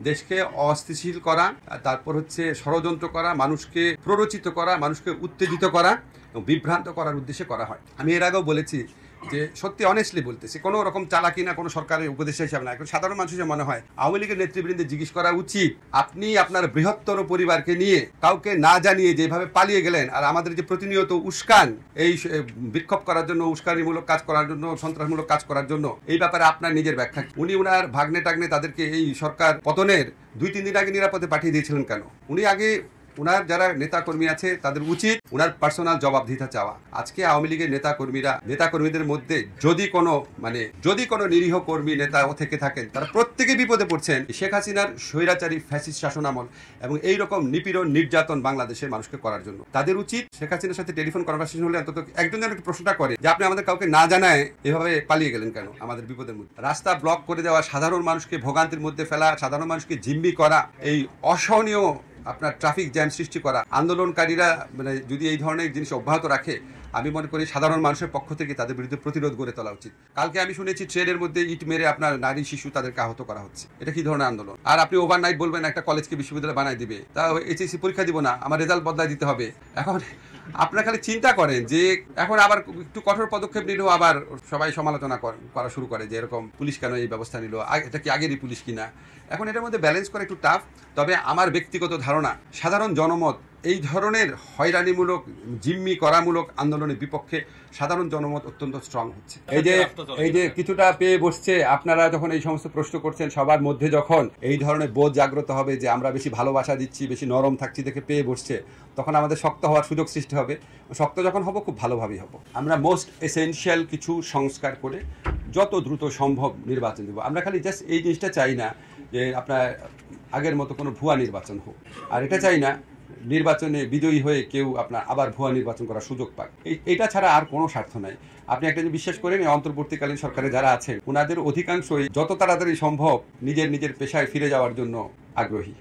দেশকে অস্থিতিশীল করা, তারপর হচ্ছে ষড়যন্ত্র করা, মানুষকে প্ররোচিত করা, মানুষকে উত্তেজিত করা এবং বিভ্রান্ত করার উদ্দেশ্যে করা হয়। আমি এর আগেও বলেছি যে সত্যি অনেস্টলি বলতেছি, কোনো রকম চালাকি না, কোনো সরকারের উপদেষ্টা হিসাবে না। এখন সাধারণ মানুষের মনে হয় আওয়ামী লীগের নেতৃবৃন্দে জিজ্ঞেস করা উচিত, আপনি আপনার বৃহত্তর পরিবারকে নিয়ে কাউকে না জানিয়ে যেভাবে পালিয়ে গেলেন, আর আমাদের যে প্রতিনিয়ত উস্কান এই বিক্ষোভ করার জন্য, উস্কানিমূলক কাজ করার জন্য, সন্ত্রাসমূলক কাজ করার জন্য, এই ব্যাপারে আপনার নিজের ব্যাখ্যা। উনি উনার ভাগ্নে টাগ্নে তাদেরকে এই সরকার পতনের 2-3 দিন আগে নিরাপদে পাঠিয়ে দিয়েছিলেন কেন? উনি আগে উনার যারা নেতা কর্মী আছে তাদের উচিত উনার পার্সোনাল জবাবদিহিতা চাওয়া। আজকে আওয়ামী লীগের নেতা কর্মীদের মধ্যে যদি কোনো নিরীহ কর্মী নেতা থেকে থাকেন, তারা প্রত্যেকে বিপদে পড়ছেন শেখ হাসিনার স্বৈরাচারী ফ্যাসিস্ট শাসনামল এবং এইরকম নিপীড়ন নির্যাতন বাংলাদেশের মানুষকে করার জন্য। তাদের উচিত শেখ হাসিনার সাথে টেলিফোন কনভারসেশন হলে অন্তত একজন যেন প্রশ্নটা করে যে আপনি আমাদের কাউকে না জানায় এভাবে পালিয়ে গেলেন কেন আমাদের বিপদের মধ্যে। রাস্তা ব্লক করে দেওয়া, সাধারণ মানুষকে ভোগান্তির মধ্যে ফেলা, সাধারণ মানুষকে জিম্মি করা, এই অসহনীয় আপনার ট্রাফিক জ্যাম সৃষ্টি করা, আন্দোলনকারীরা যদি এই ধরনের জিনিস অব্যাহত রাখে, আমি মনে করি সাধারণ মানুষের পক্ষ থেকে তাদের বিরুদ্ধে প্রতিরোধ গড়ে তোলা উচিত। কালকে আমি শুনেছি ট্রেনের মধ্যে ইট মেরে আপনার নারী শিশু তাদেরকে আহত করা হচ্ছে। এটা কি ধরনের আন্দোলন? আর আপনি ওভারনাইট বলবেন একটা কলেজকে বিশ্ববিদ্যালয় বানায় দিবে, তা এইচএসসি পরীক্ষা দিব না, আমার রেজাল্ট বদলায় দিতে হবে। এখন আপনারা খালি চিন্তা করেন যে এখন আবার একটু কঠোর পদক্ষেপ নিলেও আবার সবাই সমালোচনা করা শুরু করে যে এরকম পুলিশ কেন এই ব্যবস্থা নিল, এটা কি আগেরই পুলিশ কিনা। এখন এটার মধ্যে ব্যালেন্স করা একটু টাফ। তবে আমার ব্যক্তিগত ধারণা, সাধারণ জনমত এই ধরনের হয়রানিমূলক জিম্মি করামূলক আন্দোলনের বিপক্ষে সাধারণ জনমত অত্যন্ত স্ট্রং হচ্ছে। এই যে কিছুটা পেয়ে বসছে, আপনারা যখন এই সমস্ত প্রশ্ন করছেন, সবার মধ্যে যখন এই ধরনের বোধ জাগ্রত হবে যে আমরা বেশি ভালোবাসা দিচ্ছি, বেশি নরম থাকছি দেখে পেয়ে বসছে, তখন আমাদের শক্ত হওয়ার সুযোগ সৃষ্টি হবে। শক্ত যখন হব, খুব ভালোভাবেই হব। আমরা মোস্ট এসেনশিয়াল কিছু সংস্কার করে যত দ্রুত সম্ভব নির্বাচন দেব। আমরা খালি জাস্ট এই জিনিসটা চাই না যে আপনার আগের মতো কোনো ভুয়া নির্বাচন হোক, আর এটা চাই না নির্বাচনে বিজয়ী হয়ে কেউ আপনার আবার ভুয়া নির্বাচন করার সুযোগ পাক। এটা ছাড়া আর কোনো স্বার্থ নাই। আপনি একটা যে বিশ্বাস করেন, এই অন্তর্বর্তীকালীন সরকারে যারা আছেন ওনাদের অধিকাংশই যত তাড়াতাড়ি সম্ভব নিজের পেশায় ফিরে যাওয়ার জন্য আগ্রহী।